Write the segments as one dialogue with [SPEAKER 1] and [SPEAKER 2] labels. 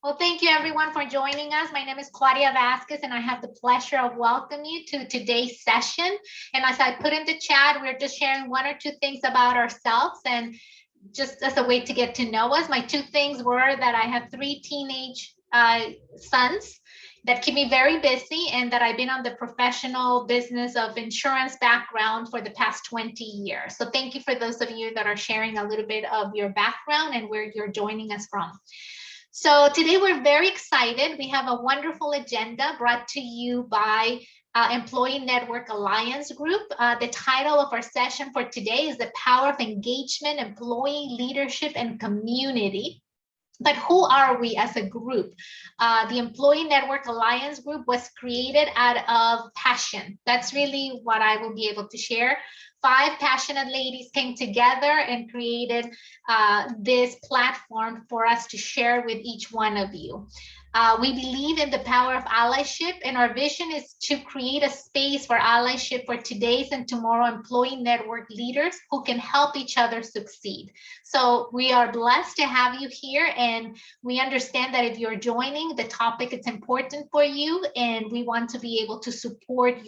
[SPEAKER 1] Well, thank you everyone for joining us. My name is Claudia Vasquez, and I have the pleasure of welcoming you to today's session. And as I put in the chat, we're just sharing one or two things about ourselves and just as a way to get to know us. My two things were that I have three teenage sons that keep me very busy, and that I've been on the professional business of insurance background for the past 20 years. So thank you for those of you that are sharing a little bit of your background and where you're joining us from. So today we're very excited. We have a wonderful agenda brought to you by Employee Network Alliance Group. The title of our session for today is The Power of Engagement, Employee Leadership, and Community. But who are we as a group? The Employee Network Alliance Group was created out of passion. That's really what I will be able to share. 5 passionate ladies came together and created this platform for us to share with each one of you. We believe in the power of allyship, and our vision is to create a space for allyship for today's and tomorrow employee network leaders who can help each other succeed. So we are blessed to have you here, and we understand that if you're joining, the topic is important for you, and we want to be able to support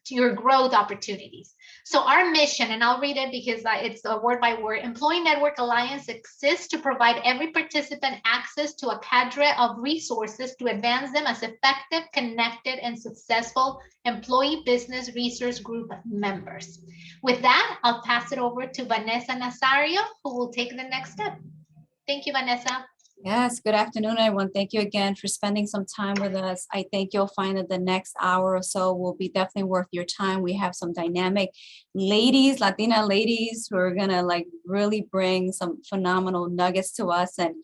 [SPEAKER 1] your growth opportunities. So our mission, and I'll read it because it's a word by word. Employee Network Alliance exists to provide every participant access to a cadre of resources to advance them as effective, connected, and successful employee business resource group members. With that, I'll pass it over to Vanessa Nazario, who will take the next step. Thank you, Vanessa.
[SPEAKER 2] Yes, good afternoon, everyone. Thank you again for spending some time with us. I think you'll find that the next hour or so will be definitely worth your time. We have some dynamic ladies, Latina ladies, who are gonna really bring some phenomenal nuggets to us, and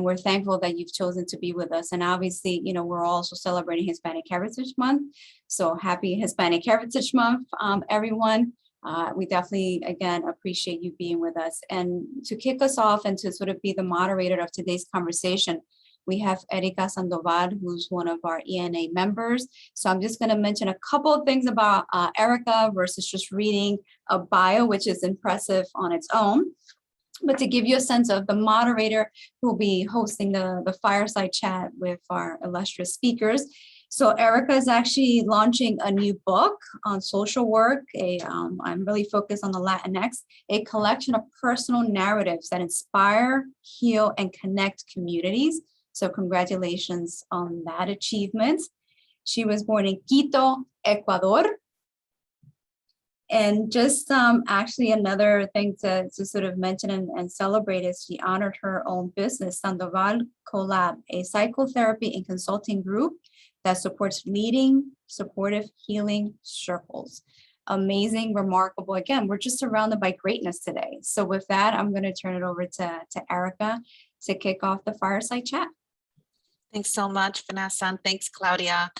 [SPEAKER 2] we're thankful that you've chosen to be with us. And obviously, we're also celebrating Hispanic Heritage Month. So happy Hispanic Heritage Month, everyone. We definitely, again, appreciate you being with us. And to kick us off and to sort of be the moderator of today's conversation, we have Erika Sandoval, who's one of our ENA members. So I'm just going to mention a couple of things about Erika versus just reading a bio, which is impressive on its own. But to give you a sense of the moderator who will be hosting the fireside chat with our illustrious speakers. So Erika is actually launching a new book on social work. I'm really focused on the Latinx, a collection of personal narratives that inspire, heal, and connect communities. So congratulations on that achievement. She was born in Quito, Ecuador. And just actually another thing to sort of mention and celebrate is she honored her own business, Sandoval Collab, a psychotherapy and consulting group that supports leading, supportive, healing circles. Amazing, remarkable. Again, we're just surrounded by greatness today. So with that, I'm going to turn it over to Erika to kick off the fireside chat.
[SPEAKER 3] Thanks so much, Vanessa, and thanks, Claudia,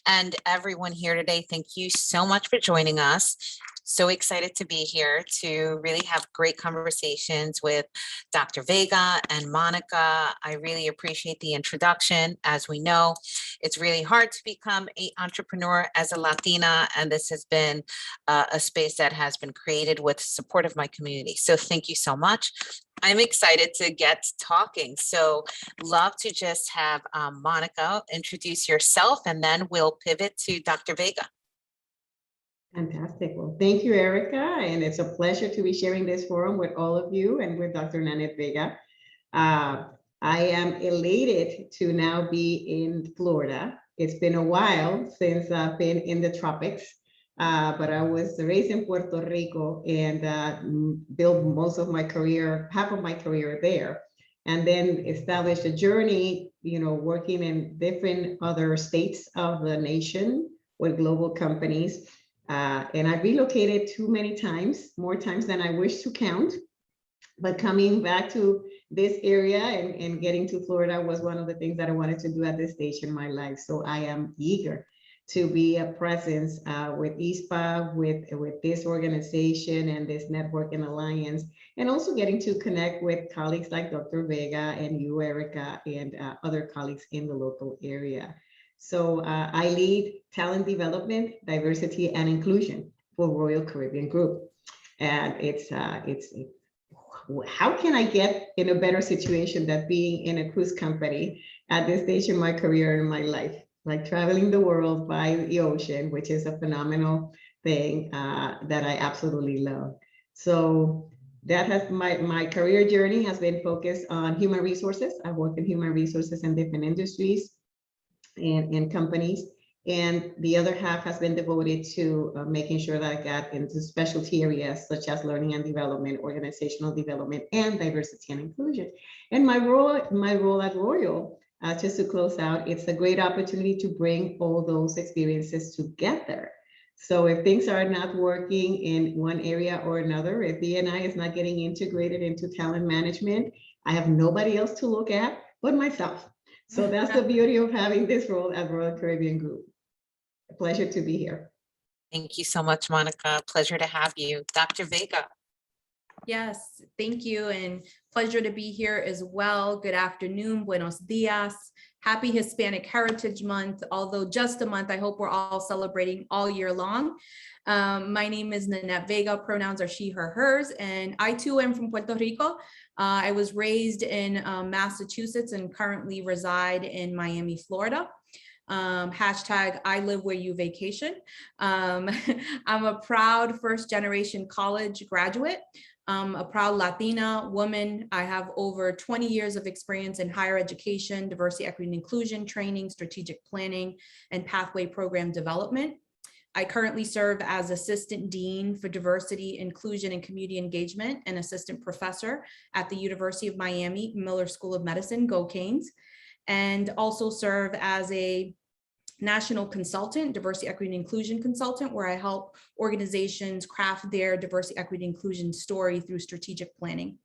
[SPEAKER 3] and everyone here today. Thank you so much for joining us. So excited to be here to really have great conversations with Dr. Vega and Monica. I really appreciate the introduction. As we know, it's really hard to become an entrepreneur as a Latina, and this has been a space that has been created with support of my community. So thank you so much. I'm excited to get talking. So love to just have Monica introduce yourself, and then we'll pivot to Dr. Vega.
[SPEAKER 4] Fantastic. Well, thank you, Erika. And it's a pleasure to be sharing this forum with all of you and with Dr. Nanette Vega. I am elated to now be in Florida. It's been a while since I've been in the tropics, but I was raised in Puerto Rico and built most of my career, half of my career there, and then established a journey, working in different other states of the nation with global companies. And I relocated too many times, more times than I wish to count. But coming back to this area and getting to Florida was one of the things that I wanted to do at this stage in my life. So I am eager to be a presence with ISPA, with this organization and this network and alliance, and also getting to connect with colleagues like Dr. Vega and you, Erika, and other colleagues in the local area. So I lead talent development, diversity, and inclusion for Royal Caribbean Group. And it's how can I get in a better situation than being in a cruise company at this stage in my career and my life, like traveling the world by the ocean, which is a phenomenal thing that I absolutely love. So that has my career journey has been focused on human resources. I worked in human resources in different industries and companies. And the other half has been devoted to making sure that I got into specialty areas such as learning and development, organizational development, and diversity and inclusion. And my role at Royal, just to close out, it's a great opportunity to bring all those experiences together. So if things are not working in one area or another, if D&I is not getting integrated into talent management, I have nobody else to look at but myself. So that's the beauty of having this role at Royal Caribbean Group. A pleasure to be here.
[SPEAKER 3] Thank you so much, Monica. Pleasure to have you. Dr. Vega.
[SPEAKER 5] Yes, thank you, and pleasure to be here as well. Good afternoon, buenos dias. Happy Hispanic Heritage Month, although just a month. I hope we're all celebrating all year long. My name is Nanette Vega, pronouns are she, her, hers, and I too am from Puerto Rico. I was raised in Massachusetts and currently reside in Miami, Florida. Hashtag I live where you vacation. I'm a proud first generation college graduate. A proud Latina woman. I have over 20 years of experience in higher education, diversity, equity, and inclusion training, strategic planning, and pathway program development. I currently serve as Assistant Dean for Diversity, Inclusion, and Community Engagement and Assistant Professor at the University of Miami Miller School of Medicine, Go Canes, and also serve as a National Consultant, Diversity, Equity, and Inclusion Consultant, where I help organizations craft their diversity, equity, and inclusion story through strategic planning.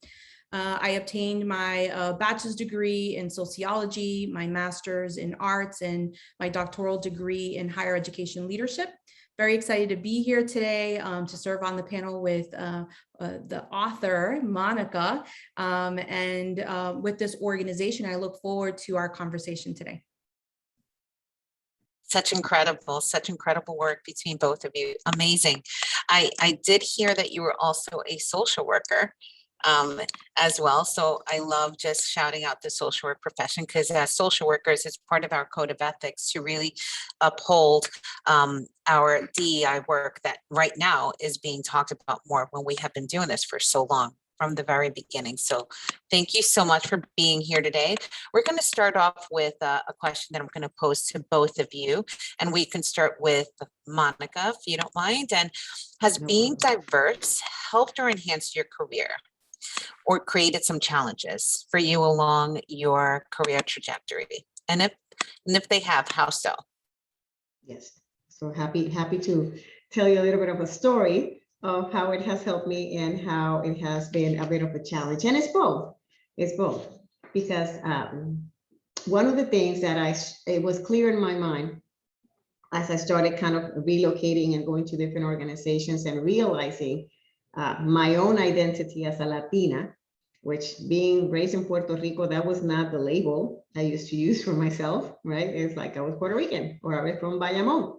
[SPEAKER 5] I obtained my bachelor's degree in sociology, my master's in arts, and my doctoral degree in higher education leadership. Very excited to be here today to serve on the panel with the author, Monica, and with this organization. I look forward to our conversation today.
[SPEAKER 3] Such incredible work between both of you. Amazing. I did hear that you were also a social worker as well. So I love just shouting out the social work profession, because as social workers, it's part of our code of ethics to really uphold our DEI work that right now is being talked about more when we have been doing this for so long from the very beginning. So thank you so much for being here today. We're going to start off with a question that I'm going to pose to both of you, and we can start with Monica, if you don't mind. And has being diverse helped or enhanced your career, or created some challenges for you along your career trajectory? And if they have, how so?
[SPEAKER 4] Yes, so happy to tell you a little bit of a story of how it has helped me and how it has been a bit of a challenge. And it's both, because one of the things that it was clear in my mind as I started kind of relocating and going to different organizations and realizing my own identity as a Latina, which, being raised in Puerto Rico, that was not the label I used to use for myself, right? It's like I was Puerto Rican or I was from Bayamón,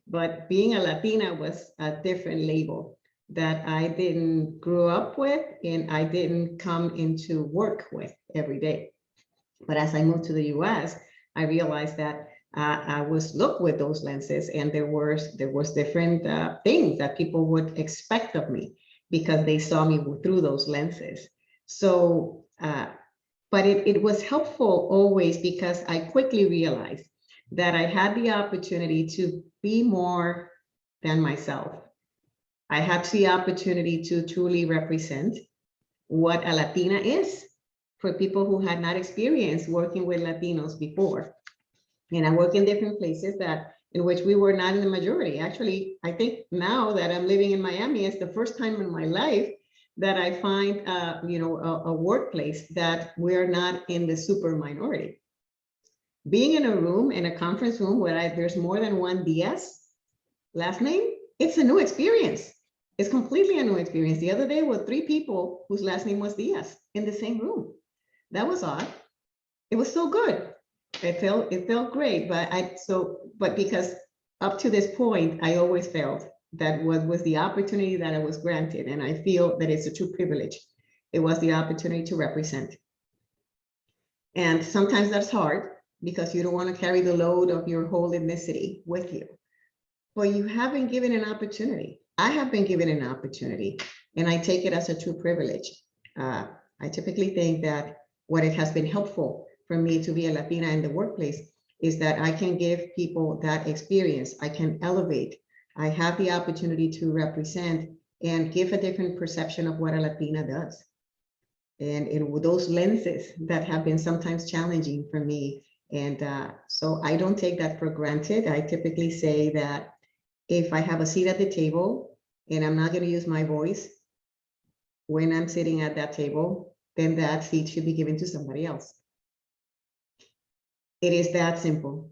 [SPEAKER 4] but being a Latina was a different label that I didn't grow up with and I didn't come into work with every day. But as I moved to the US, I realized that I was looked with those lenses, and there was different things that people would expect of me because they saw me through those lenses. So, but it was helpful always, because I quickly realized that I had the opportunity to be more than myself. I had the opportunity to truly represent what a Latina is for people who had not experienced working with Latinos before. And I work in different places in which we were not in the majority. Actually, I think now that I'm living in Miami, it's the first time in my life that I find a workplace that we're not in the super minority. Being in a room, in a conference room where there's more than one Diaz last name, it's a new experience. It's completely a new experience. The other day were 3 people whose last name was Diaz in the same room. That was odd. It was so good. It felt great, but because up to this point, I always felt that was the opportunity that I was granted, and I feel that it's a true privilege it was the opportunity to represent. And sometimes that's hard because you don't want to carry the load of your whole ethnicity with you. But you have been given an opportunity. I have been given an opportunity, and I take it as a true privilege. I typically think that what it has been helpful for me to be a Latina in the workplace is that I can give people that experience. I can elevate. I have the opportunity to represent and give a different perception of what a Latina does. And with those lenses that have been sometimes challenging for me. And so I don't take that for granted. I typically say that if I have a seat at the table and I'm not going to use my voice when I'm sitting at that table, then that seat should be given to somebody else. It is that simple.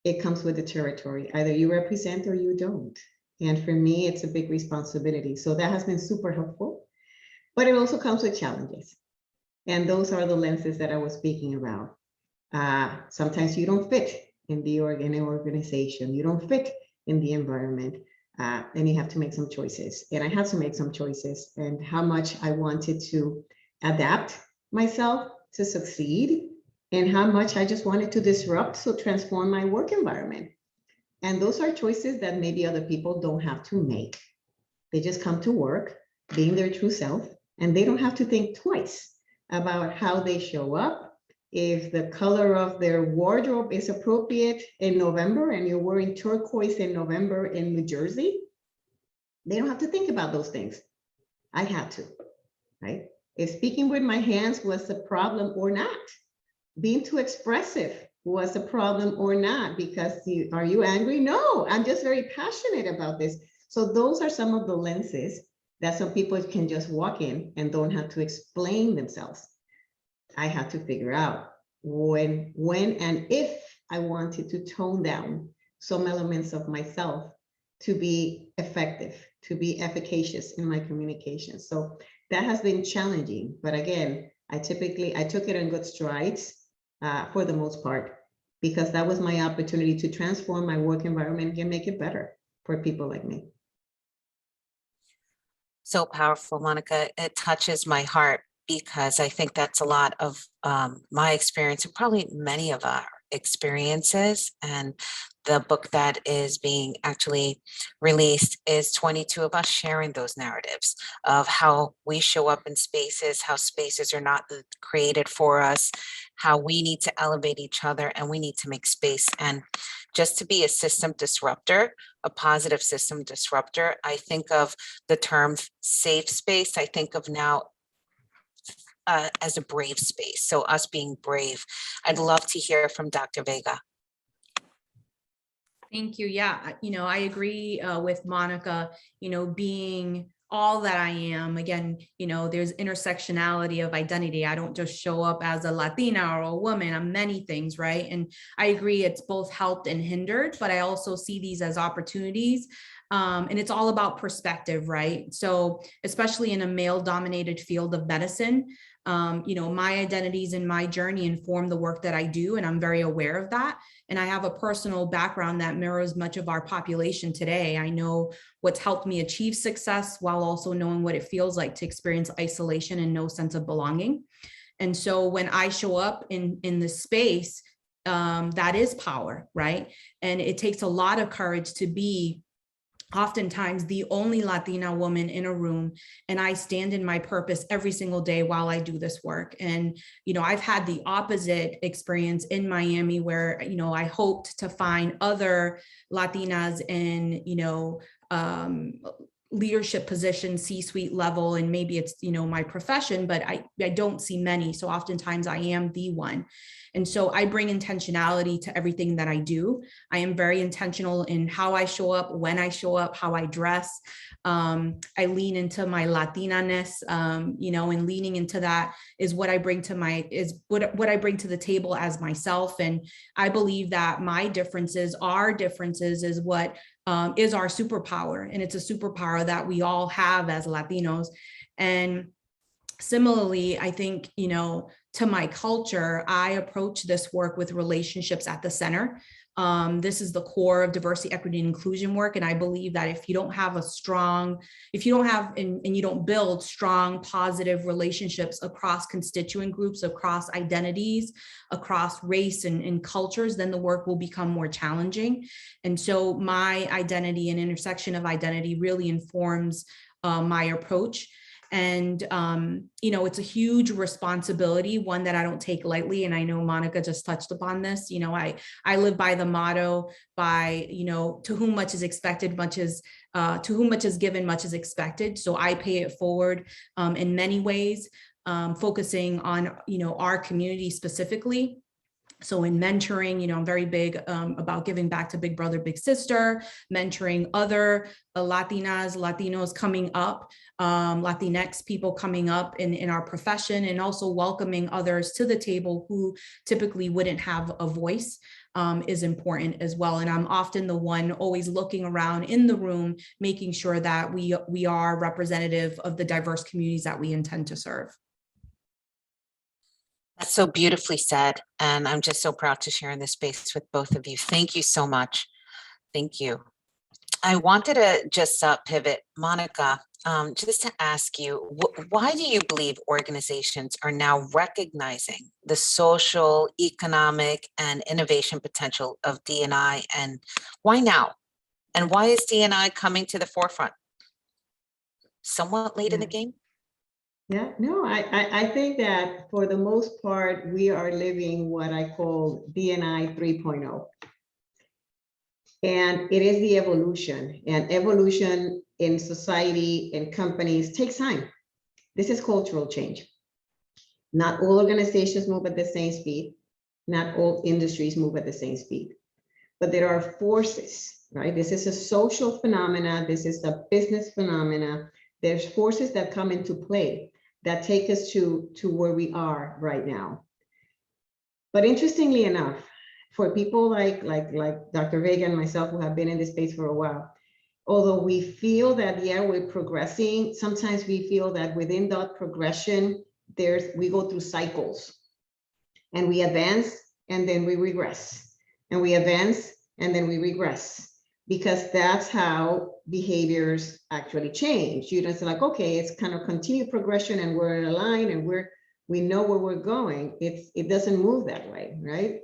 [SPEAKER 4] It comes with the territory. Either you represent or you don't. And for me, it's a big responsibility. So that has been super helpful, but it also comes with challenges. And those are the lenses that I was speaking about. Sometimes you don't fit in the organization. You don't fit in the environment. And you have to make some choices. And I had to make some choices, and how much I wanted to adapt myself to succeed, and how much I just wanted to disrupt, so transform my work environment. And those are choices that maybe other people don't have to make. They just come to work being their true self, and they don't have to think twice about how they show up. If the color of their wardrobe is appropriate in November and you're wearing turquoise in November in New Jersey, they don't have to think about those things. I had to, right? If speaking with my hands was a problem or not, being too expressive was a problem or not, because are you angry? No, I'm just very passionate about this. So those are some of the lenses that some people can just walk in and don't have to explain themselves. I had to figure out when and if I wanted to tone down some elements of myself to be effective, to be efficacious in my communication. So that has been challenging, but again, I took it in good strides for the most part, because that was my opportunity to transform my work environment and make it better for people like me.
[SPEAKER 3] So powerful, Monica. It touches my heart, because I think that's a lot of my experience, and probably many of our experiences. And the book that is being actually released is 22 of us sharing those narratives of how we show up in spaces, how spaces are not created for us, how we need to elevate each other, and we need to make space. And just to be a system disruptor, a positive system disruptor, I think of the term safe space. I think of now as a brave space. So us being brave. I'd love to hear from Dr. Vega.
[SPEAKER 5] Thank you. Yeah, I agree with Monica, being all that I am. Again, there's intersectionality of identity. I don't just show up as a Latina or a woman. I'm many things, right? And I agree it's both helped and hindered, but I also see these as opportunities. And it's all about perspective, right? So especially in a male-dominated field of medicine, my identities and my journey inform the work that I do, and I'm very aware of that. And I have a personal background that mirrors much of our population today. I know what's helped me achieve success while also knowing what it feels like to experience isolation and no sense of belonging. And so when I show up in this space, that is power, right? And it takes a lot of courage to be oftentimes the only Latina woman in a room, and I stand in my purpose every single day while I do this work. And, I've had the opposite experience in Miami where, I hoped to find other Latinas in, leadership position, C-suite level, and maybe it's, my profession, but I don't see many. So oftentimes I am the one. And so I bring intentionality to everything that I do. I am very intentional in how I show up, when I show up, how I dress. I lean into my Latina-ness, and leaning into that is what I bring to what I bring to the table as myself. And I believe that my differences, our differences, is what is our superpower. And it's a superpower that we all have as Latinos. And Similarly, I think, to my culture, I approach this work with relationships at the center. This is the core of diversity, equity, and inclusion work. And I believe that if you don't have and you don't build strong, positive relationships across constituent groups, across identities, across race and cultures, then the work will become more challenging. And so my identity and intersection of identity really informs my approach. And, it's a huge responsibility, one that I don't take lightly. And I know Monica just touched upon this. I live by the motto to whom much is expected, to whom much is given, much is expected. So I pay it forward in many ways, focusing on, our community specifically. So in mentoring, I'm very big about giving back to big brother, big sister, mentoring other Latinas, Latinos coming up, Latinx people coming up in our profession, and also welcoming others to the table who typically wouldn't have a voice is important as well. And I'm often the one always looking around in the room, making sure that we are representative of the diverse communities that we intend to serve.
[SPEAKER 3] That's so beautifully said. And I'm just so proud to share in this space with both of you. Thank you so much. Thank you. I wanted to just pivot, Monica, just to ask you, why do you believe organizations are now recognizing the social, economic, and innovation potential of D&I, and why now? And why is D&I coming to the forefront? Somewhat late in the game?
[SPEAKER 4] Yeah, no, I think that for the most part, we are living what I call D&I 3.0. And it is the evolution, and evolution in society and companies takes time. This is cultural change. Not all organizations move at the same speed. Not all industries move at the same speed. But there are forces, right? This is a social phenomena. This is a business phenomena. There's forces that come into play that take us to where we are right now. But interestingly enough, for people like Dr. Vega and myself, who have been in this space for a while, although we feel that, yeah, we're progressing, sometimes we feel that within that progression, we go through cycles, and we advance and then we regress, and we advance and then we regress, because that's how behaviors actually change. You just like, okay, it's kind of continued progression and we're in a line and we know where we're going. It doesn't move that way, right?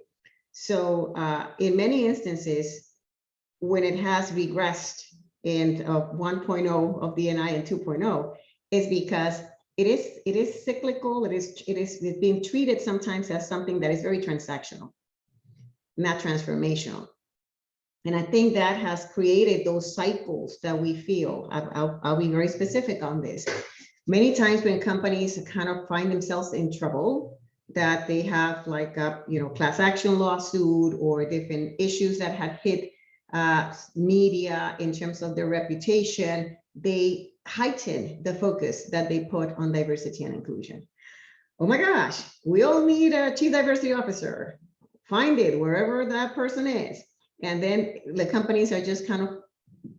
[SPEAKER 4] So in many instances, when it has regressed in 1.0 of D&I and 2.0, is because it is cyclical. It's being treated sometimes as something that is very transactional, not transformational. And I think that has created those cycles that we feel. I'll be very specific on this. Many times when companies kind of find themselves in trouble, that they have like a class action lawsuit or different issues that had hit media in terms of their reputation, they heighten the focus that they put on diversity and inclusion. Oh my gosh, we all need a chief diversity officer. Find it wherever that person is. And then the companies are just kind of,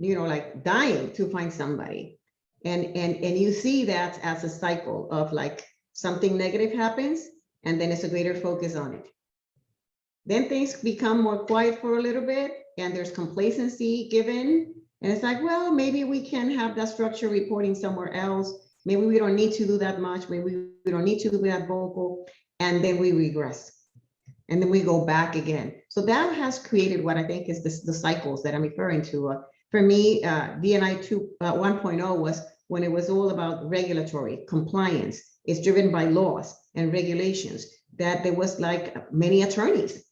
[SPEAKER 4] like dying to find somebody. And you see that as a cycle of like something negative happens, and then it's a greater focus on it. Then things become more quiet for a little bit, and there's complacency given. And it's like, well, maybe we can have that structure reporting somewhere else. Maybe we don't need to do that much. Maybe we don't need to do that vocal. And then we regress. And then we go back again. So that has created what I think is the cycles that I'm referring to. For me, D&I 1.0 was when it was all about regulatory compliance. It's driven by laws and regulations, that there was like many attorneys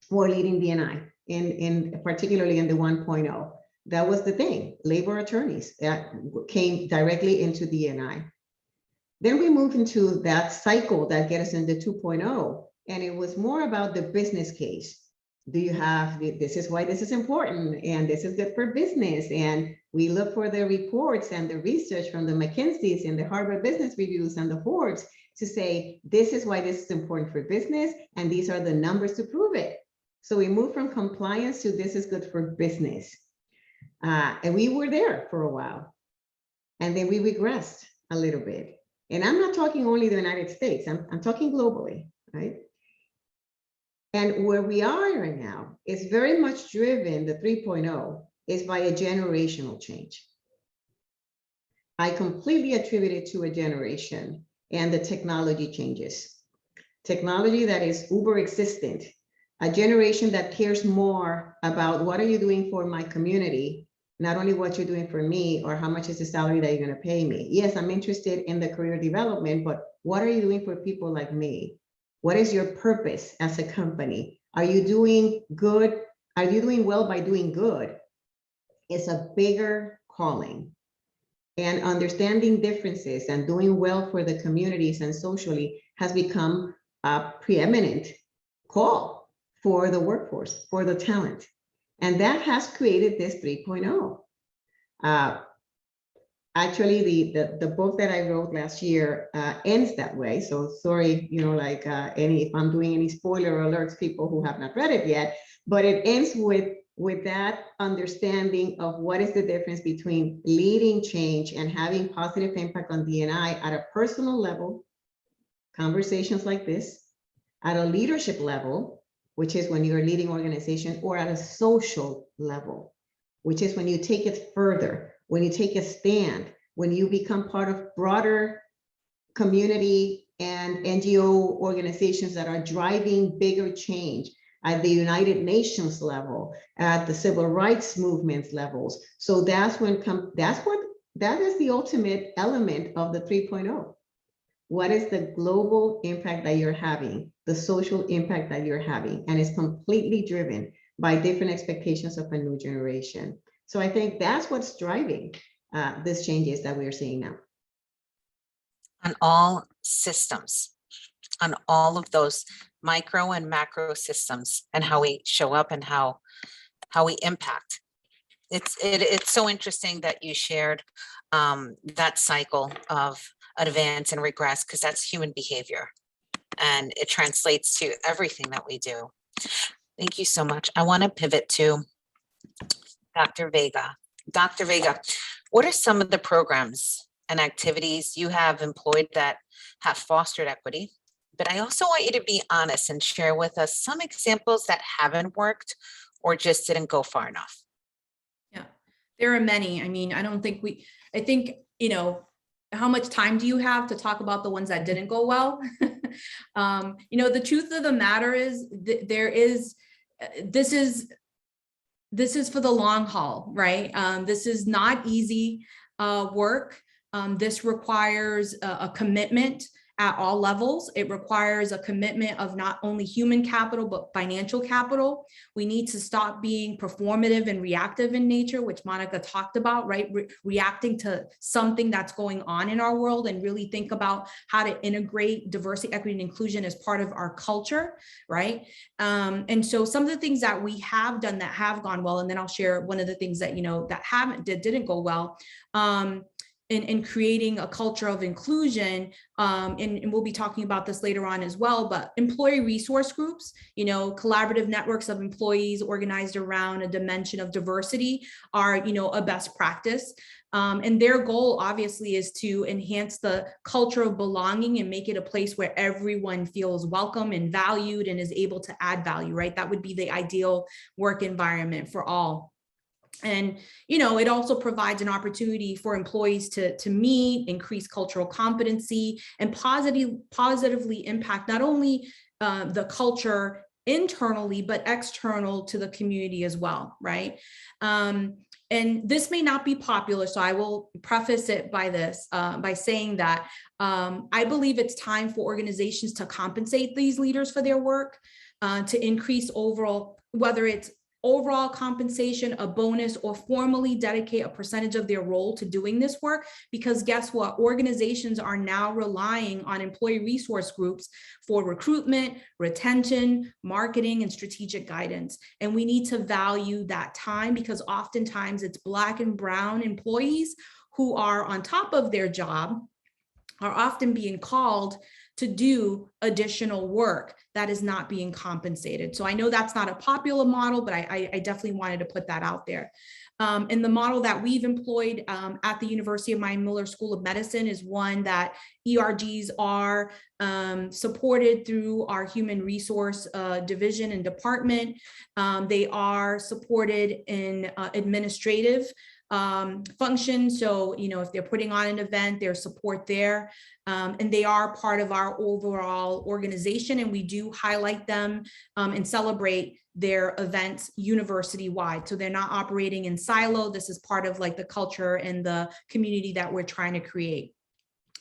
[SPEAKER 4] who are leading D&I, particularly in the 1.0. That was the thing, labor attorneys that came directly into D&I. Then we moved into that cycle that gets us into 2.0. And it was more about the business case. Do you have, this is why this is important, and this is good for business. And we look for the reports and the research from the McKinseys and the Harvard Business Reviews and the Forbes to say, this is why this is important for business, and these are the numbers to prove it. So we moved from compliance to this is good for business. And we were there for a while. And then we regressed a little bit. And I'm not talking only the United States, I'm talking globally, right? And where we are right now is very much driven, the 3.0 is by a generational change. I completely attribute it to a generation and the technology changes. Technology that is uber existent, a generation that cares more about what are you doing for my community, not only what you're doing for me or how much is the salary that you're going to pay me. Yes, I'm interested in the career development, but what are you doing for people like me? What is your purpose as a company? Are you doing good? Are you doing well by doing good? It's a bigger calling. And understanding differences and doing well for the communities and socially has become a preeminent call for the workforce, for the talent. And that has created this 3.0. Actually, the book that I wrote last year ends that way. So sorry, like if I'm doing any spoiler alerts, people who have not read it yet, but it ends with that understanding of what is the difference between leading change and having positive impact on D&I at a personal level, conversations like this, at a leadership level, which is when you're leading organization, or at a social level, which is when you take it further, when you take a stand, when you become part of broader community and NGO organizations that are driving bigger change at the United Nations level, at the civil rights movements levels. So that is the ultimate element of the 3.0. What is the global impact that you're having, the social impact that you're having, and it's completely driven by different expectations of a new generation. So I think that's what's driving these changes that we're seeing now.
[SPEAKER 3] On all systems, on all of those micro and macro systems, and how we show up and how we impact. It's so interesting that you shared that cycle of advance and regress, because that's human behavior and it translates to everything that we do. Thank you so much. I want to pivot to Dr. Vega. Dr. Vega, what are some of the programs and activities you have employed that have fostered equity? But I also want you to be honest and share with us some examples that haven't worked or just didn't go far enough.
[SPEAKER 5] Yeah, there are many. I mean, I think, how much time do you have to talk about the ones that didn't go well? The truth of the matter is this is for the long haul, right? This is not easy work. This requires a commitment at all levels. It requires a commitment of not only human capital, but financial capital. We need to stop being performative and reactive in nature, which Monica talked about, right? Reacting to something that's going on in our world, and really think about how to integrate diversity, equity, and inclusion as part of our culture, right? And so some of the things that we have done that have gone well, and then I'll share one of the things that, that didn't go well. In creating a culture of inclusion, and we'll be talking about this later on as well, but employee resource groups, collaborative networks of employees organized around a dimension of diversity are, a best practice. And their goal obviously is to enhance the culture of belonging and make it a place where everyone feels welcome and valued and is able to add value, right? That would be the ideal work environment for all. And, it also provides an opportunity for employees to meet, increase cultural competency, and positively impact not only the culture internally, but external to the community as well, right? And this may not be popular, so I will preface it by this, by saying that I believe it's time for organizations to compensate these leaders for their work, to increase overall, whether it's overall compensation, a bonus, or formally dedicate a percentage of their role to doing this work. Because guess what? Organizations are now relying on employee resource groups for recruitment, retention, marketing, and strategic guidance. And we need to value that time, because oftentimes it's Black and Brown employees who are on top of their job are often being called to do additional work that is not being compensated. So I know that's not a popular model, but I definitely wanted to put that out there. And the model that we've employed at the University of Miami Miller School of Medicine is one that ERGs are supported through our human resource division and department. They are supported in administrative function. So, you know, if they're putting on an event, there's support there. And they are part of our overall organization, and we do highlight them and celebrate their events university-wide. So they're not operating in silo. This is part of like the culture and the community that we're trying to create.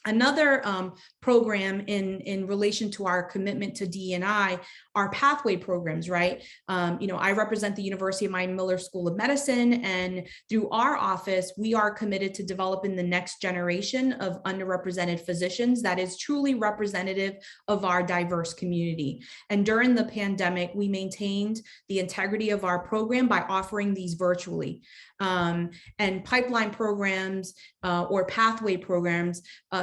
[SPEAKER 5] Another program in relation to our commitment to D&I are pathway programs, right? You know, I represent the University of Miami Miller School of Medicine, and through our office, we are committed to developing the next generation of underrepresented physicians that is truly representative of our diverse community. And during the pandemic, we maintained the integrity of our program by offering these virtually. And pipeline programs or pathway programs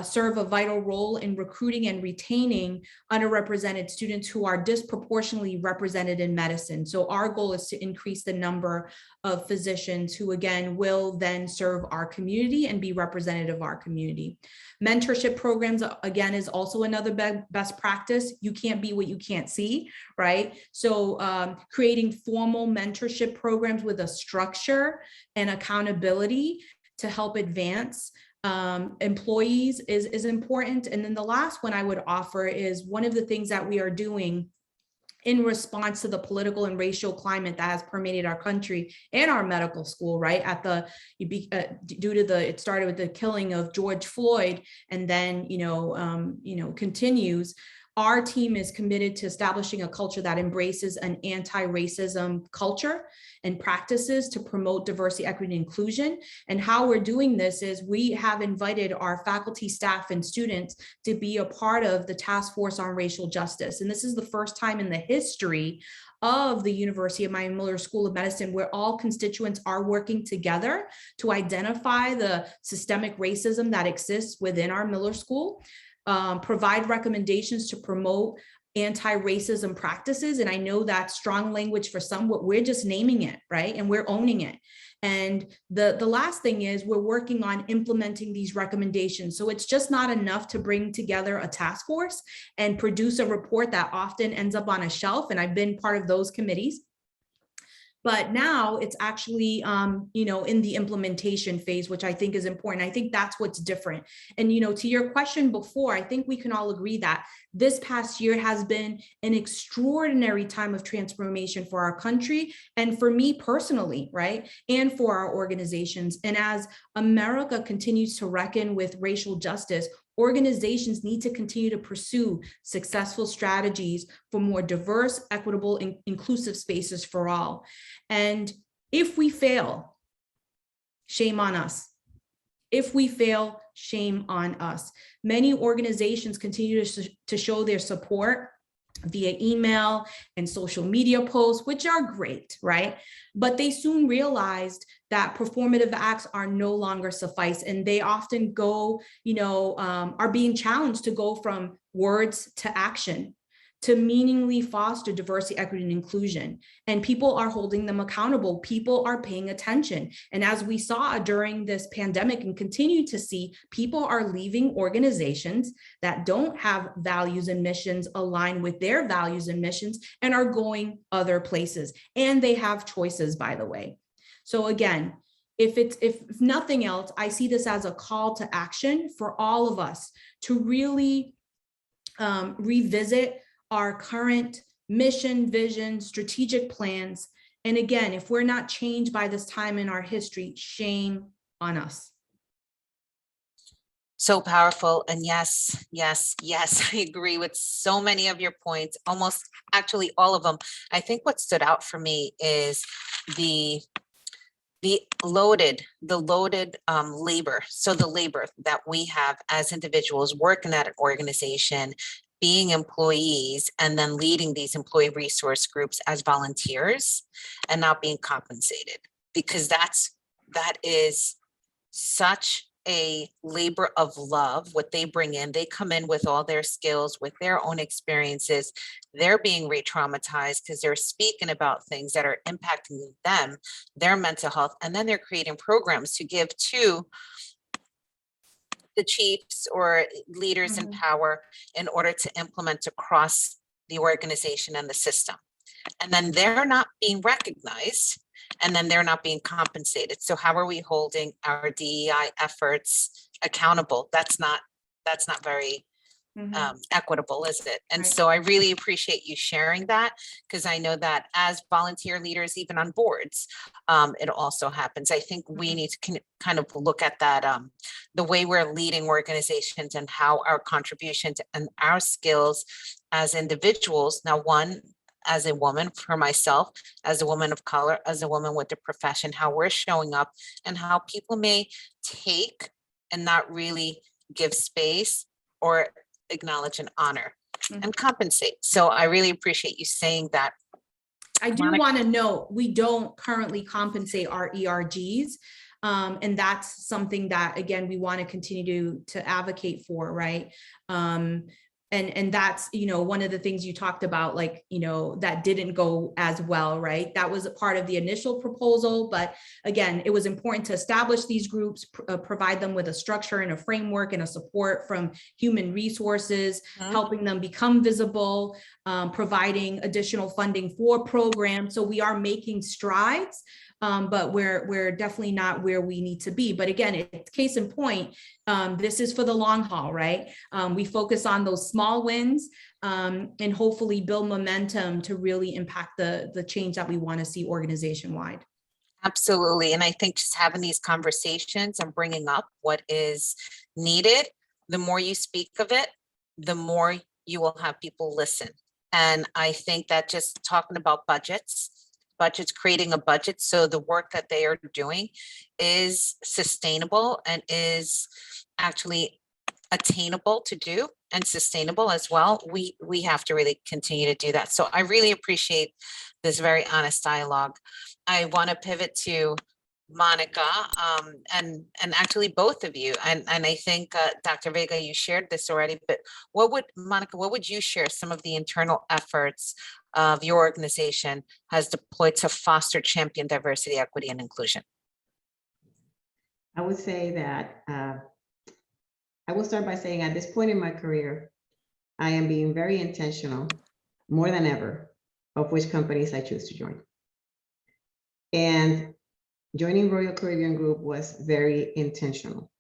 [SPEAKER 5] serve a vital role in recruiting and retaining underrepresented students who are disproportionately represented in medicine. So our goal is to increase the number of physicians who, again, will then serve our community and be representative of our community. Mentorship programs, again, is also another best practice. You can't be what you can't see, right? So creating formal mentorship programs with a structure and accountability to help advance employees is important. And then the last one I would offer is one of the things that we are doing in response to the political and racial climate that has permeated our country and our medical school, right? It started with the killing of George Floyd, and then, continues. Our team is committed to establishing a culture that embraces an anti-racism culture and practices to promote diversity, equity, and inclusion. And how we're doing this is we have invited our faculty, staff, and students to be a part of the Task Force on Racial Justice. And this is the first time in the history of the University of Miami Miller School of Medicine where all constituents are working together to identify the systemic racism that exists within our Miller School, provide recommendations to promote anti-racism practices. And I know that's strong language for some, but we're just naming it, right? And we're owning it. And the last thing is we're working on implementing these recommendations. So it's just not enough to bring together a task force and produce a report that often ends up on a shelf. And I've been part of those committees. But now it's actually, in the implementation phase, which I think is important. I think that's what's different. And, to your question before, I think we can all agree that this past year has been an extraordinary time of transformation for our country and for me personally, right? And for our organizations. And as America continues to reckon with racial justice, organizations need to continue to pursue successful strategies for more diverse, equitable, and inclusive spaces for all. And if we fail, shame on us. If we fail, shame on us. Many organizations continue to show their support via email and social media posts, which are great, right? But they soon realized that performative acts are no longer suffice, and they often go, are being challenged to go from words to action, to meaningfully foster diversity, equity, and inclusion. And people are holding them accountable. People are paying attention. And as we saw during this pandemic and continue to see, people are leaving organizations that don't have values and missions aligned with their values and missions and are going other places. And they have choices, by the way. So again, if nothing else, I see this as a call to action for all of us to really revisit our current mission, vision, strategic plans. And again, if we're not changed by this time in our history, shame on us.
[SPEAKER 3] So powerful. And yes, I agree with so many of your points, almost actually all of them. I think what stood out for me is the loaded labor. So the labor that we have as individuals working at an organization, being employees, and then leading these employee resource groups as volunteers and not being compensated, because that is such a labor of love, what they bring in. They come in with all their skills, with their own experiences. They're being re-traumatized because they're speaking about things that are impacting them, their mental health, and then they're creating programs to give to the chiefs or leaders in power in order to implement across the organization and the system. And then they're not being recognized, and then they're not being compensated. So how are we holding our DEI efforts accountable? That's not very equitable, is it? And
[SPEAKER 5] Right.
[SPEAKER 3] so I really appreciate you sharing that, because I know that as volunteer leaders, even on boards, it also happens. I think we need to kind of look at that, the way we're leading organizations and how our contributions and our skills as individuals. Now, one, as a woman, for myself, as a woman of color, as a woman with a profession, how we're showing up and how people may take and not really give space or acknowledge and honor and compensate. So I really appreciate you saying that.
[SPEAKER 5] I do
[SPEAKER 3] Monica.
[SPEAKER 5] want to note, we don't currently compensate our ERGs. And that's something that, again, we want to continue to advocate for, right? And that's, you know, one of the things you talked about, like, you know, that didn't go as well, right? That was a part of the initial proposal, but again, it was important to establish these groups, provide them with a structure and a framework and a support from human resources, helping them become visible, providing additional funding for programs. So we are making strides, but we're definitely not where we need to be. But again, it's case in point, this is for the long haul, right? We focus on those small wins and hopefully build momentum to really impact the change that we want to see organization-wide.
[SPEAKER 3] Absolutely. And I think just having these conversations and bringing up what is needed, the more you speak of it, the more you will have people listen. And I think that just talking about budgets, creating a budget so the work that they are doing is sustainable and is actually attainable to do and sustainable as well. We have to really continue to do that. So I really appreciate this very honest dialogue. I want to pivot to Monica, and actually both of you. And I think Dr. Vega, you shared this already, but Monica, what would you share some of the internal efforts of your organization has deployed to foster, champion diversity, equity, and inclusion?
[SPEAKER 4] I would say that I will start by saying at this point in my career, I am being very intentional, more than ever, of which companies I choose to join. And joining Royal Caribbean Group was very intentional.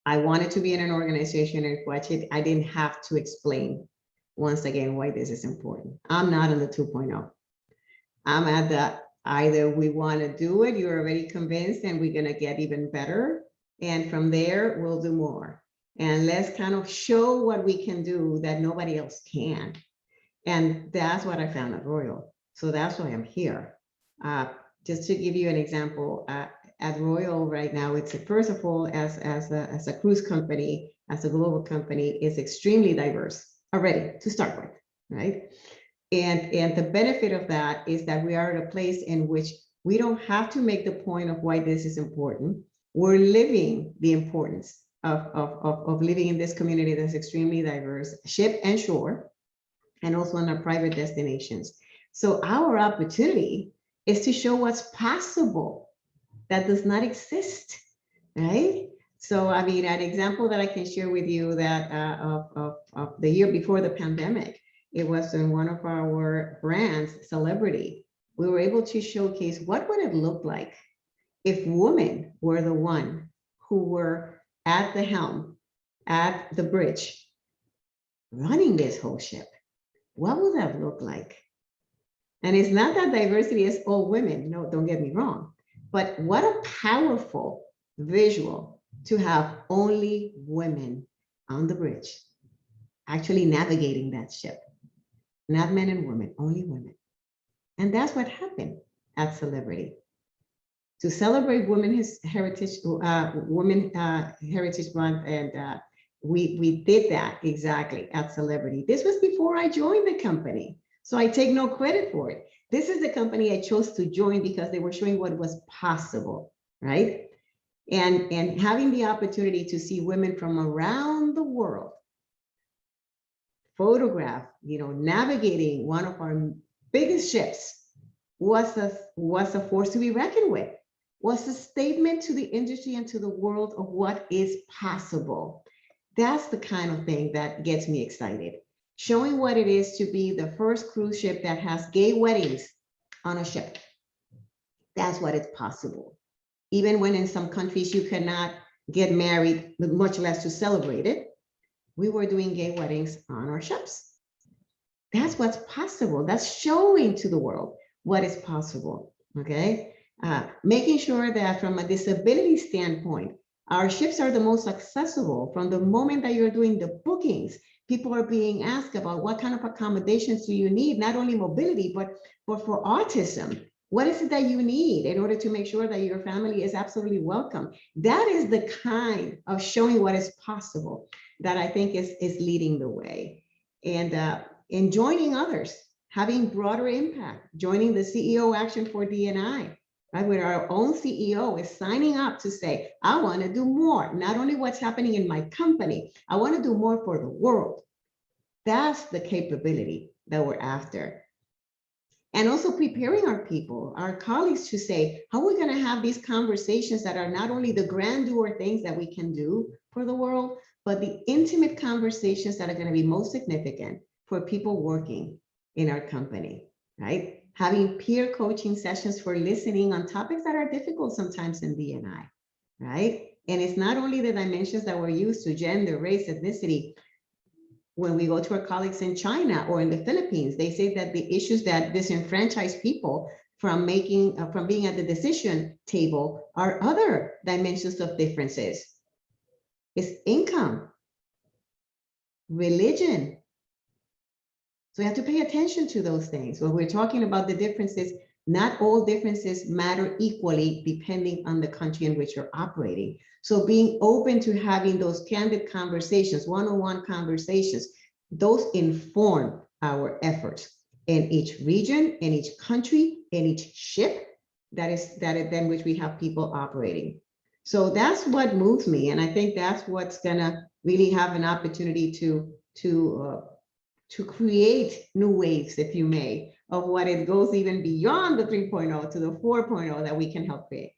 [SPEAKER 4] I wanted to be in an organization in which I didn't have to explain once again why this is important. I'm not on the 2.0. I'm at the either we want to do it, you're already convinced, and we're going to get even better. And from there, we'll do more. And let's kind of show what we can do that nobody else can. And that's what I found at Royal. So that's why I'm here. Just to give you an example, at Royal right now, it's first of all, as a cruise company, as a global company, is extremely diverse already to start with, right? And the benefit of that is that we are at a place in which we don't have to make the point of why this is important. We're living the importance of living in this community that's extremely diverse, ship and shore, and also in our private destinations. So our opportunity is to show what's possible that does not exist, right? So, I mean, an example that I can share with you that of the year before the pandemic, it was in one of our brands, Celebrity. We were able to showcase what would it look like if women were the one who were at the helm, at the bridge, running this whole ship. What would that look like? And it's not that diversity is all women, no, don't get me wrong, but what a powerful visual to have only women on the bridge, actually navigating that ship. Not men and women, only women. And that's what happened at Celebrity. To celebrate Women's Heritage, Heritage Month, and we did that exactly at Celebrity. This was before I joined the company, so I take no credit for it. This is the company I chose to join because they were showing what was possible, right? And having the opportunity to see women from around the world photograph, navigating one of our biggest ships was a force to be reckoned with, was a statement to the industry and to the world of what is possible. That's the kind of thing that gets me excited. Showing what it is to be the first cruise ship that has gay weddings on a ship. That's what is possible. Even when in some countries you cannot get married, much less to celebrate it, we were doing gay weddings on our ships. That's what's possible. That's showing to the world what is possible, okay? Making sure that from a disability standpoint, our ships are the most accessible. From the moment that you're doing the bookings, people are being asked about what kind of accommodations do you need, not only mobility, but for autism. What is it that you need in order to make sure that your family is absolutely welcome? That is the kind of showing what is possible that I think is leading the way. And joining others, having broader impact, joining the CEO Action for D&I, right, where our own CEO is signing up to say, I want to do more, not only what's happening in my company, I want to do more for the world. That's the capability that we're after. And also preparing our people, our colleagues, to say, how are we going to have these conversations that are not only the grandeur things that we can do for the world, but the intimate conversations that are going to be most significant for people working in our company, right? Having peer coaching sessions for listening on topics that are difficult sometimes in D&I, right? And it's not only the dimensions that we're used to, gender, race, ethnicity. When we go to our colleagues in China or in the Philippines, they say that the issues that disenfranchise people from being at the decision table are other dimensions of differences. It's income, religion. So we have to pay attention to those things. When we're talking about the differences, not all differences matter equally depending on the country in which you're operating. So being open to having those candid conversations, one-on-one conversations, those inform our efforts in each region, in each country, in each ship that which we have people operating. So that's what moves me. And I think that's what's gonna really have an opportunity to create new waves, if you may, of what it goes even beyond the 3.0 to the 4.0 that we can help create.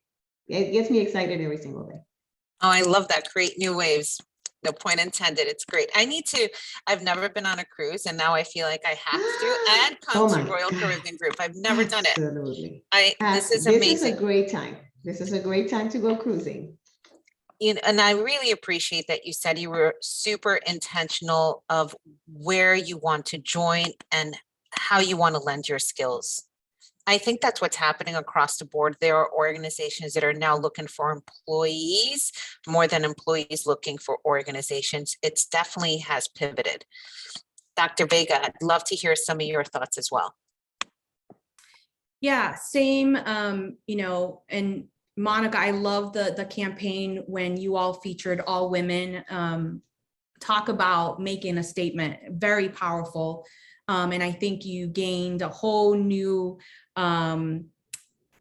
[SPEAKER 4] It gets me excited every single day.
[SPEAKER 3] Oh, I love that. Create new waves. No point intended. It's great. I've never been on a cruise, and now I feel like I have to, and come to Royal Caribbean Group. I've never done it.
[SPEAKER 4] Absolutely.
[SPEAKER 3] This is amazing.
[SPEAKER 4] This is a great time. This is a great time to go cruising.
[SPEAKER 3] And I really appreciate that you said you were super intentional of where you want to join and how you want to lend your skills. I think that's what's happening across the board. There are organizations that are now looking for employees more than employees looking for organizations. It's definitely has pivoted. Dr. Vega, I'd love to hear some of your thoughts as well.
[SPEAKER 5] Yeah, same, and Monica, I love the campaign when you all featured all women. Talk about making a statement, very powerful. And I think you gained a whole new,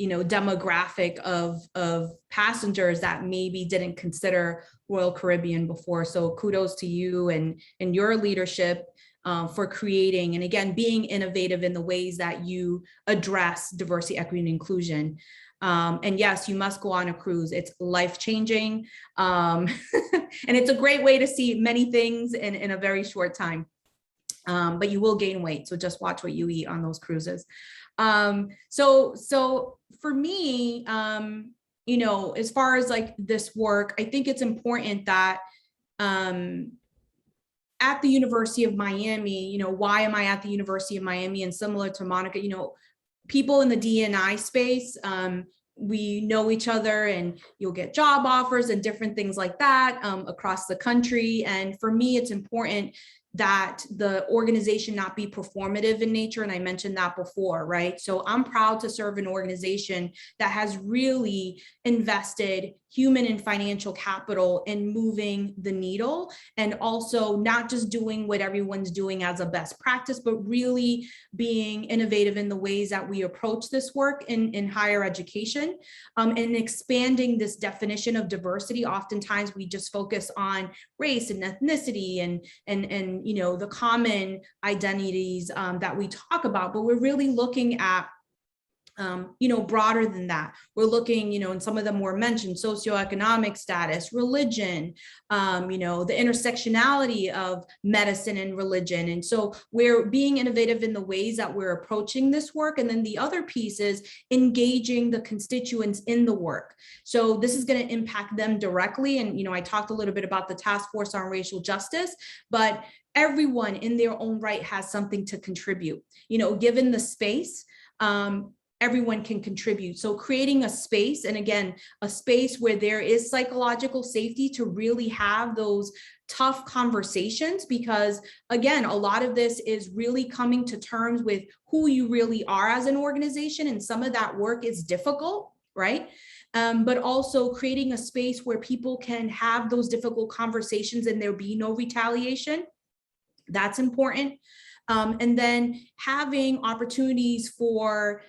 [SPEAKER 5] demographic of passengers that maybe didn't consider Royal Caribbean before. So kudos to you and your leadership for creating, and again, being innovative in the ways that you address diversity, equity, and inclusion. And yes, you must go on a cruise. It's life-changing. And it's a great way to see many things in a very short time. But you will gain weight. So just watch what you eat on those cruises. So for me, as far as like this work, I think it's important that at the University of Miami, why am I at the University of Miami? And similar to Monica, people in the D&I space, we know each other, and you'll get job offers and different things like that across the country. And for me, it's important that the organization not be performative in nature. And I mentioned that before, right? So I'm proud to serve an organization that has really invested human and financial capital in moving the needle, and also not just doing what everyone's doing as a best practice, but really being innovative in the ways that we approach this work in higher education, and expanding this definition of diversity. Oftentimes we just focus on race and ethnicity and the common identities that we talk about, but we're really looking at broader than that. We're looking, and some of them were mentioned: socioeconomic status, religion, the intersectionality of medicine and religion. And so we're being innovative in the ways that we're approaching this work. And then the other piece is engaging the constituents in the work. So this is going to impact them directly. And, I talked a little bit about the task force on racial justice, but everyone in their own right has something to contribute, given the space. Everyone can contribute. So creating a space, and again, a space where there is psychological safety to really have those tough conversations, because again, a lot of this is really coming to terms with who you really are as an organization. And some of that work is difficult, right? But also creating a space where people can have those difficult conversations and there be no retaliation. That's important. And then having opportunities for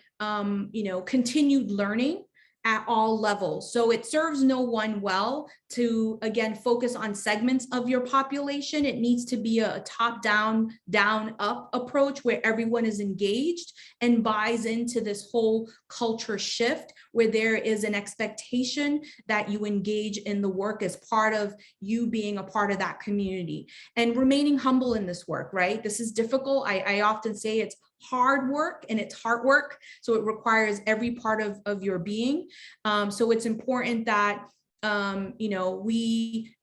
[SPEAKER 5] continued learning at all levels. So it serves no one well to, again, focus on segments of your population. It needs to be a top-down, down-up approach where everyone is engaged and buys into this whole culture shift, where there is an expectation that you engage in the work as part of you being a part of that community, and remaining humble in this work, right? This is difficult. I often say it's hard work and it's heart work. So it requires every part of your being. So it's important that, we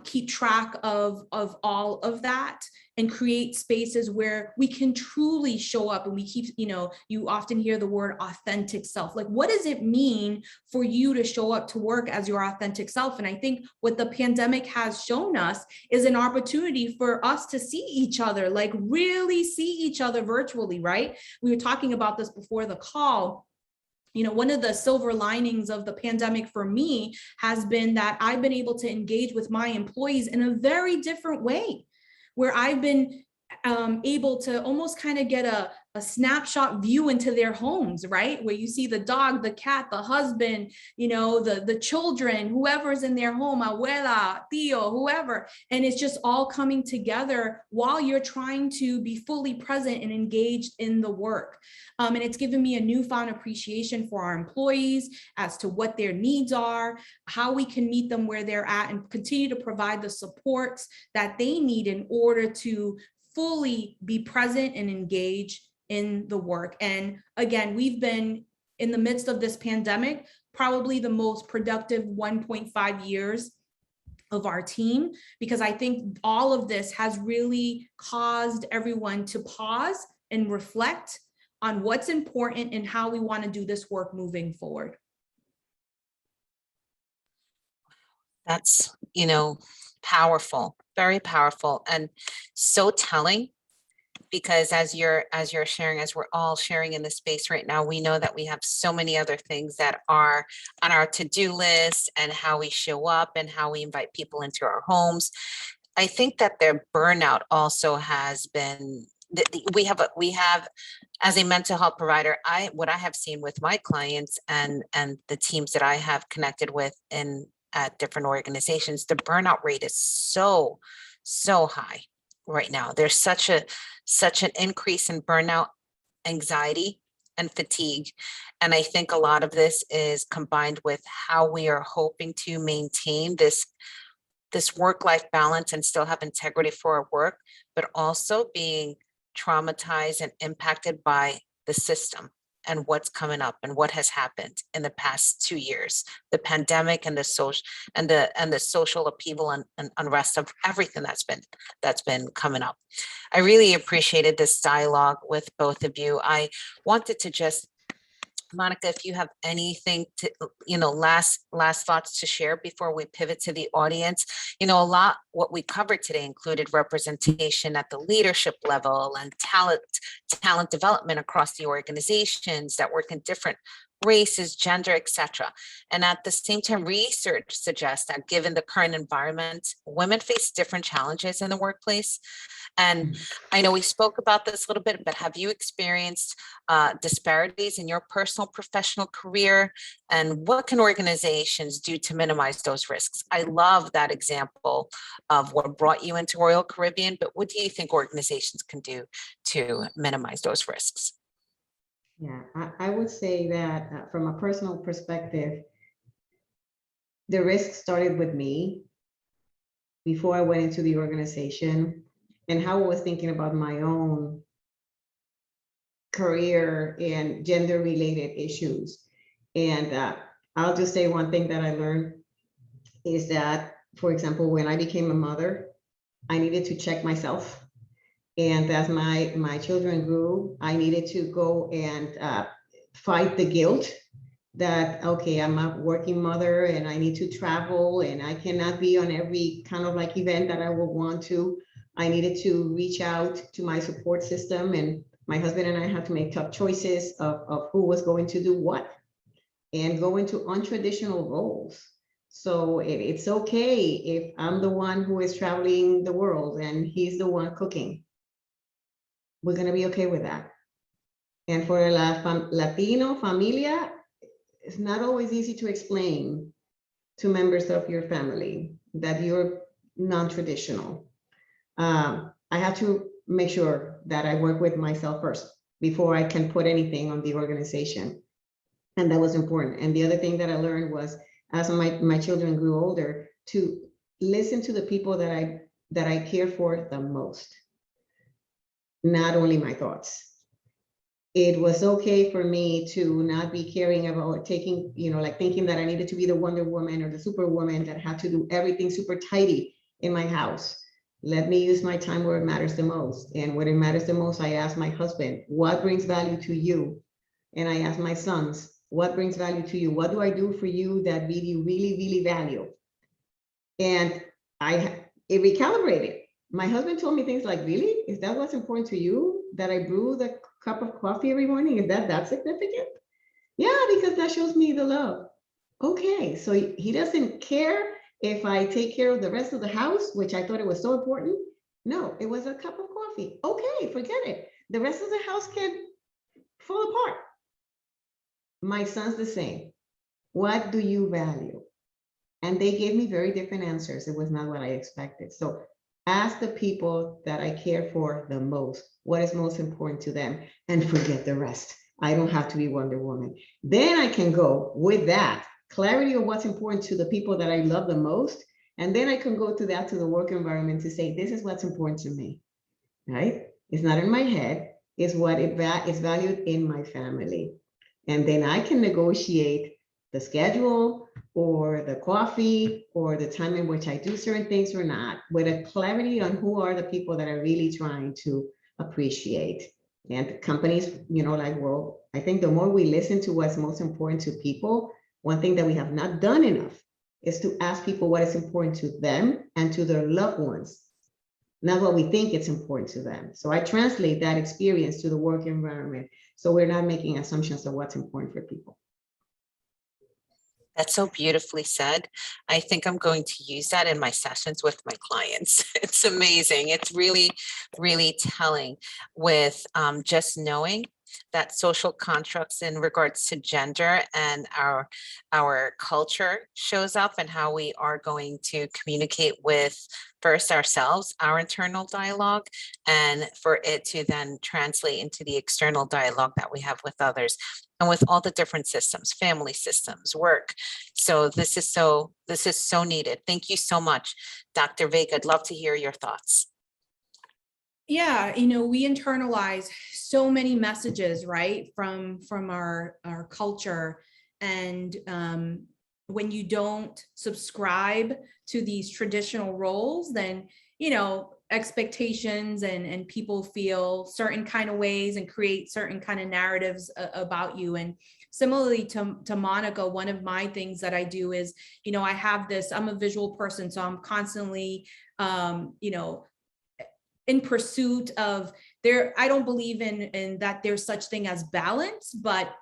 [SPEAKER 5] keep track of all of that and create spaces where we can truly show up. And we keep, you often hear the word authentic self. Like, what does it mean for you to show up to work as your authentic self? And I think what the pandemic has shown us is an opportunity for us to see each other, like really see each other virtually, right? We were talking about this before the call. One of the silver linings of the pandemic for me has been that I've been able to engage with my employees in a very different way, where I've been able to almost kind of get a snapshot view into their homes, right? Where you see the dog, the cat, the husband, the children, whoever's in their home, abuela, tío, whoever. And it's just all coming together while you're trying to be fully present and engaged in the work. And it's given me a newfound appreciation for our employees as to what their needs are, how we can meet them where they're at, and continue to provide the supports that they need in order to fully be present and engage in the work. And again, we've been in the midst of this pandemic, probably the most productive 1.5 years of our team, because I think all of this has really caused everyone to pause and reflect on what's important and how we want to do this work moving forward.
[SPEAKER 3] That's, powerful, very powerful, and so telling, because as you're sharing, as we're all sharing in this space right now, we know that we have so many other things that are on our to-do list, and how we show up and how we invite people into our homes. I think that their burnout also has been, we have as a mental health provider, what I have seen with my clients and the teams that I have connected with at different organizations, the burnout rate is so high right now. There's such an increase in burnout, anxiety, and fatigue. And I think a lot of this is combined with how we are hoping to maintain this work-life balance and still have integrity for our work, but also being traumatized and impacted by the system and what's coming up and what has happened in the past 2 years, the pandemic and the social upheaval and unrest of everything that's been coming up. I really appreciated this dialogue with both of you. I wanted to just, Monica, if you have anything to, last thoughts to share before we pivot to the audience. A lot what we covered today included representation at the leadership level and talent development across the organizations that work in different races, gender, etc. And at the same time, research suggests that given the current environment, women face different challenges in the workplace. And I know we spoke about this a little bit, but have you experienced disparities in your personal professional career? And what can organizations do to minimize those risks? I love that example of what brought you into Royal Caribbean, but what do you think organizations can do to minimize those risks?
[SPEAKER 4] Yeah, I would say that from a personal perspective, the risk started with me before I went into the organization and how I was thinking about my own career and gender related issues. And I'll just say one thing that I learned is that, for example, when I became a mother, I needed to check myself. And as my children grew, I needed to go and fight the guilt that, okay, I'm a working mother and I need to travel and I cannot be on every kind of like event that I would want to. I needed to reach out to my support system, and my husband and I had to make tough choices of who was going to do what and go into untraditional roles. So it's okay if I'm the one who is traveling the world and he's the one cooking. We're going to be okay with that. And for Latino familia, it's not always easy to explain to members of your family that you're non-traditional. I have to make sure that I work with myself first before I can put anything on the organization. And that was important. And the other thing that I learned was, as my children grew older, to listen to the people that I care for the most. Not only my thoughts. It was okay for me to not be caring about taking, like thinking that I needed to be the Wonder Woman or the Superwoman that had to do everything super tidy in my house. Let me use my time where it matters the most. And when it matters the most, I ask my husband, what brings value to you? And I ask my sons, what brings value to you? What do I do for you that you really, really value? And it recalibrated. My husband told me things like, really? Is that what's important to you? That I brew the cup of coffee every morning? Is that significant? Yeah, because that shows me the love. Okay, so he doesn't care if I take care of the rest of the house, which I thought it was so important. No, it was a cup of coffee. Okay, forget it. The rest of the house can fall apart. My son's the same. What do you value? And they gave me very different answers. It was not what I expected. So ask the people that I care for the most, what is most important to them, and forget the rest. I don't have to be Wonder Woman. Then I can go with that clarity of what's important to the people that I love the most. And then I can go to the work environment to say, this is what's important to me, right? It's not in my head, it's what is valued in my family. And then I can negotiate the schedule or the coffee or the time in which I do certain things or not, with a clarity on who are the people that are really trying to appreciate. And companies, well, I think the more we listen to what's most important to people, one thing that we have not done enough is to ask people what is important to them and to their loved ones, not what we think it's important to them. So I translate that experience to the work environment. So we're not making assumptions of what's important for people.
[SPEAKER 3] That's so beautifully said. I think I'm going to use that in my sessions with my clients. It's amazing. It's really, really telling with just knowing that social constructs in regards to gender and our culture shows up, and how we are going to communicate with first ourselves, our internal dialogue, and for it to then translate into the external dialogue that we have with others, and with all the different systems, family systems, work. So this is so needed. Thank you so much, Dr. Vega. I'd love to hear your thoughts.
[SPEAKER 5] Yeah, we internalize so many messages, right, from our culture. And when you don't subscribe to these traditional roles, then, expectations and people feel certain kind of ways and create certain kind of narratives about you. And similarly to Monica, one of my things that I do is, I'm a visual person, so I'm constantly, in pursuit of I don't believe in that there's such thing as balance, but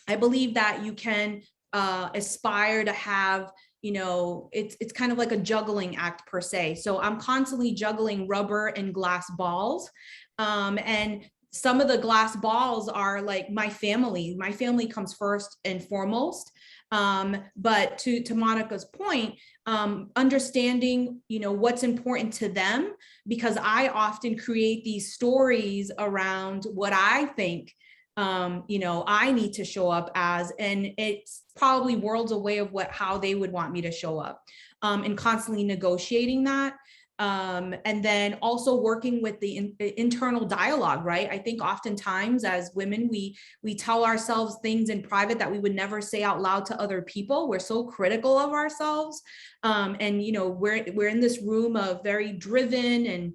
[SPEAKER 5] I believe that you can aspire to have, it's kind of like a juggling act per se. So I'm constantly juggling rubber and glass balls. And some of the glass balls are like my family. My family comes first and foremost. But to Monica's point, understanding, what's important to them, because I often create these stories around what I think I need to show up as, and it's probably worlds away of how they would want me to show up, and constantly negotiating that. And then also working with the internal dialogue, right? I think oftentimes as women, we tell ourselves things in private that we would never say out loud to other people. We're so critical of ourselves. And we're in this room of very driven and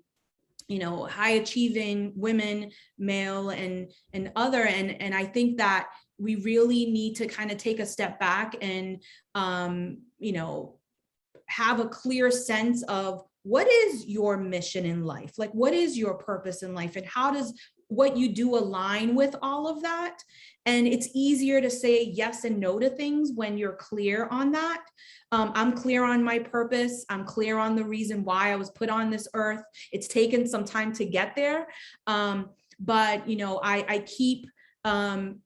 [SPEAKER 5] high achieving women, male and other. And I think that we really need to kind of take a step back and, have a clear sense of what is your mission in life? Like, what is your purpose in life? And how does what you do align with all of that? And it's easier to say yes and no to things when you're clear on that. I'm clear on my purpose. I'm clear on the reason why I was put on this earth. It's taken some time to get there. But, I keep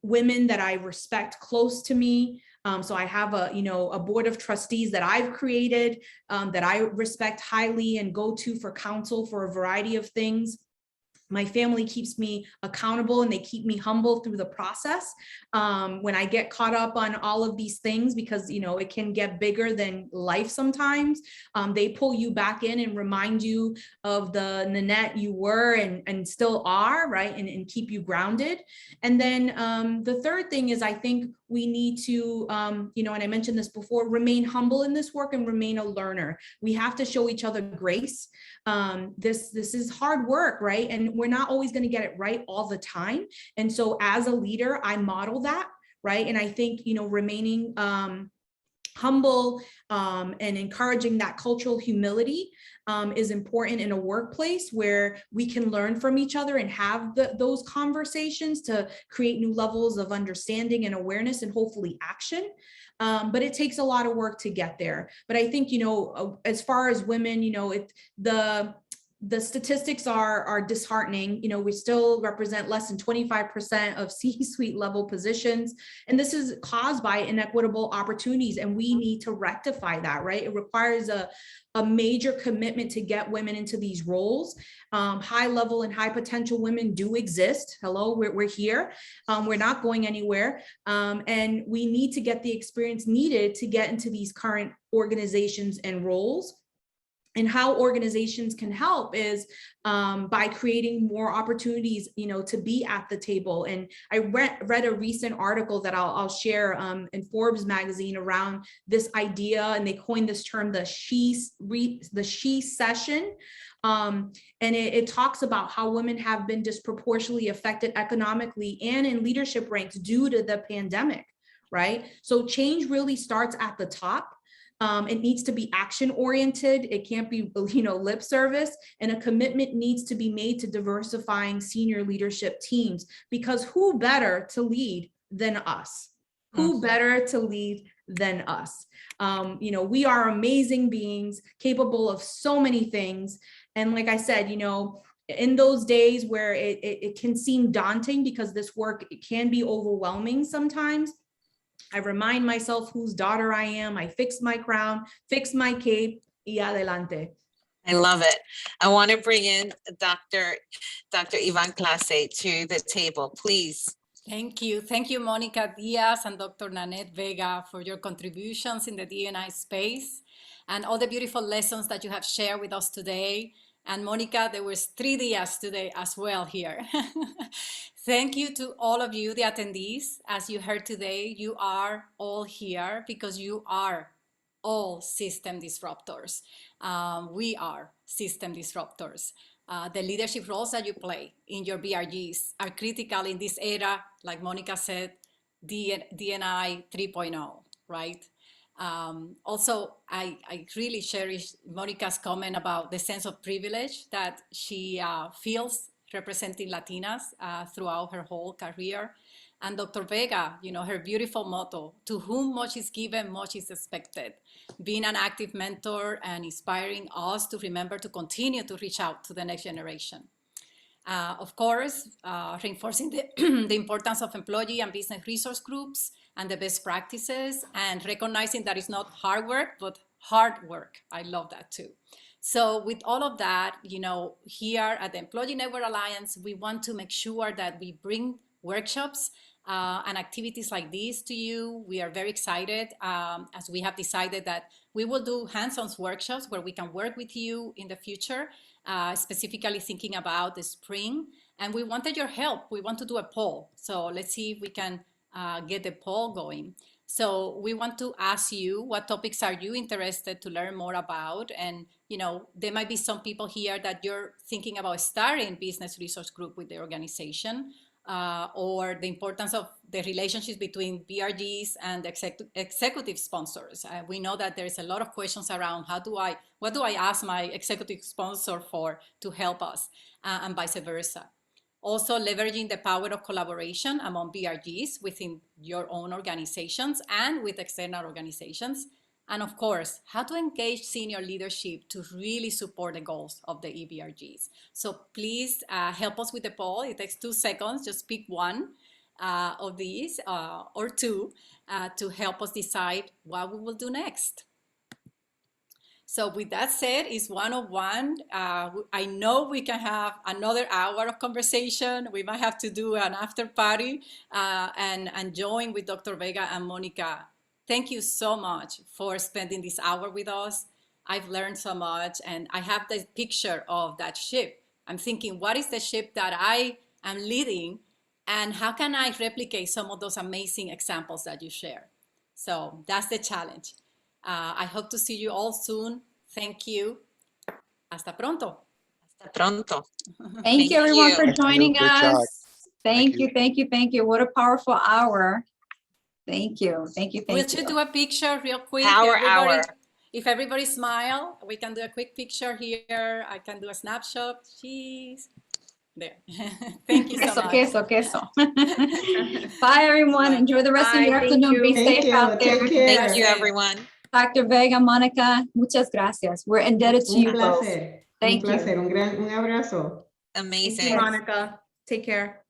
[SPEAKER 5] women that I respect close to me. So I have a board of trustees that I've created that I respect highly and go to for counsel for a variety of things. My family keeps me accountable and they keep me humble through the process. When I get caught up on all of these things, because, it can get bigger than life sometimes, they pull you back in and remind you of the Nanette you were and still are, right? And keep you grounded. And then the third thing is, I think we need to, and I mentioned this before, remain humble in this work and remain a learner. We have to show each other grace. This is hard work, right? And we're not always going to get it right all the time. And so as a leader, I model that, right? And I think, remaining humble and encouraging that cultural humility is important in a workplace where we can learn from each other and have those conversations to create new levels of understanding and awareness and hopefully action. But it takes a lot of work to get there. But I think, as far as women, the statistics are disheartening. We still represent less than 25% of C-suite level positions. And this is caused by inequitable opportunities. And we need to rectify that, right? It requires a major commitment to get women into these roles. High level and high potential women do exist. Hello, we're here. We're not going anywhere. And we need to get the experience needed to get into these current organizations and roles. And how organizations can help is by creating more opportunities, to be at the table. And I read a recent article that I'll share in Forbes magazine around this idea, and they coined this term, the she session. And it talks about how women have been disproportionately affected economically and in leadership ranks due to the pandemic, right? So change really starts at the top. It needs to be action oriented. It can't be, lip service, and a commitment needs to be made to diversifying senior leadership teams, because who better to lead than us? Who better to lead than us? We are amazing beings capable of so many things. And like I said, in those days where it can seem daunting because this work, it can be overwhelming sometimes, I remind myself whose daughter I am. I fix my crown, fix my cape, y adelante.
[SPEAKER 3] I love it. I want to bring in Dr. Yvonne Clase to the table, please.
[SPEAKER 6] Thank you. Thank you, Monica Diaz and Dr. Nanette Vega, for your contributions in the D&I space and all the beautiful lessons that you have shared with us today. And Monica, there was 3 Diaz today as well here. Thank you to all of you, the attendees. As you heard today, you are all here because you are all system disruptors. We are system disruptors. The leadership roles that you play in your BRGs are critical in this era, like Monica said, D&I 3.0, right? Also, I really cherish Monica's comment about the sense of privilege that she feels representing Latinas throughout her whole career. And Dr. Vega, you know, her beautiful motto, to whom much is given, much is expected. Being an active mentor and inspiring us to remember to continue to reach out to the next generation. Of course, reinforcing the importance of employee and business resource groups and the best practices, and recognizing that it's not hard work, but hard work. I love that too. So with all of that, you know, here at the Employee Network Alliance, we want to make sure that we bring workshops and activities like these to you. We are very excited as we have decided that we will do hands-on workshops where we can work with you in the future, specifically thinking about the spring. And we wanted your help. We want to do a poll. So let's see if we can get the poll going. So we want to ask you, what topics are you interested to learn more about? And, you know, there might be some people here that you're thinking about starting business resource group with the organization, or the importance of the relationships between BRGs and executive sponsors. We know that there's a lot of questions around what do I ask my executive sponsor for to help us, and vice versa. Also leveraging the power of collaboration among BRGs within your own organizations and with external organizations. And of course, how to engage senior leadership to really support the goals of the EBRGs. So please help us with the poll. It takes 2 seconds. Just pick one of these or two to help us decide what we will do next. So with that said, it's 1:01. I know we can have another hour of conversation. We might have to do an after party and join with Dr. Vega and Monica. Thank you so much for spending this hour with us. I've learned so much, and I have the picture of that ship. I'm thinking, what is the ship that I am leading, and how can I replicate some of those amazing examples that you share? So that's the challenge. I hope to see you all soon. Thank you. Hasta pronto.
[SPEAKER 3] Hasta pronto.
[SPEAKER 2] Thank you everyone
[SPEAKER 3] you.
[SPEAKER 2] for joining
[SPEAKER 7] Great job.
[SPEAKER 2] us. Thank you. What a powerful hour. Thank you.
[SPEAKER 6] We should do a picture real quick.
[SPEAKER 3] Power hour.
[SPEAKER 6] If everybody smile, we can do a quick picture here. I can do a snapshot. Cheese. There. Thank you so much.
[SPEAKER 2] Queso. Bye, everyone. Enjoy the rest of your
[SPEAKER 5] Bye,
[SPEAKER 2] afternoon. Be
[SPEAKER 4] Thank
[SPEAKER 2] safe
[SPEAKER 4] you.
[SPEAKER 2] out there.
[SPEAKER 4] Take care.
[SPEAKER 3] Thank you, everyone.
[SPEAKER 2] Dr. Vega, Monica, muchas gracias. We're indebted to
[SPEAKER 4] Un
[SPEAKER 2] you both.
[SPEAKER 4] placer.
[SPEAKER 2] Thank you.
[SPEAKER 4] Un abrazo.
[SPEAKER 5] Thank
[SPEAKER 3] Amazing.
[SPEAKER 5] you, Monica. Take care.